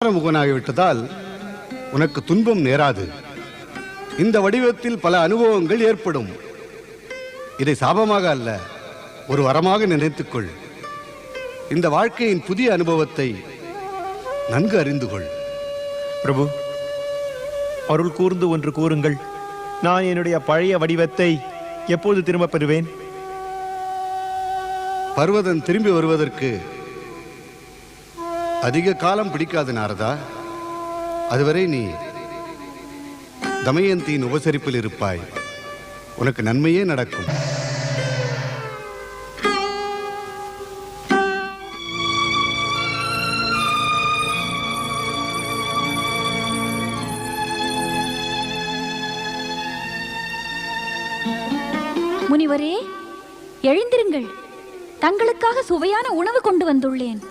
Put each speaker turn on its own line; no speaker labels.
முகனாகிவிட்டதால் உனக்கு துன்பம் நேராது. இந்த வடிவத்தில் பல அனுபவங்கள் ஏற்படும். இதை சாபமாக அல்ல, ஒரு வரமாக நினைத்துக்கொள். இந்த வாழ்க்கையின் புதிய அனுபவத்தை நன்கு அறிந்து கொள்.
பிரபு, அருள் கூர்ந்து ஒன்று கூறுங்கள். நான் என்னுடைய பழைய வடிவத்தை எப்போது திரும்ப பெறுவேன்?
பர்வதன் திரும்பி வருவதற்கு அதிக காலம் பிடிக்காது நாரதா. அதுவரை நீ தமயந்தியின் உபசரிப்பில் இருப்பாய். உனக்கு நன்மையே நடக்கும்.
முனிவரே, எழுந்திருங்கள். தங்களுக்காக சுவையான உணவு கொண்டு வந்துள்ளேன்.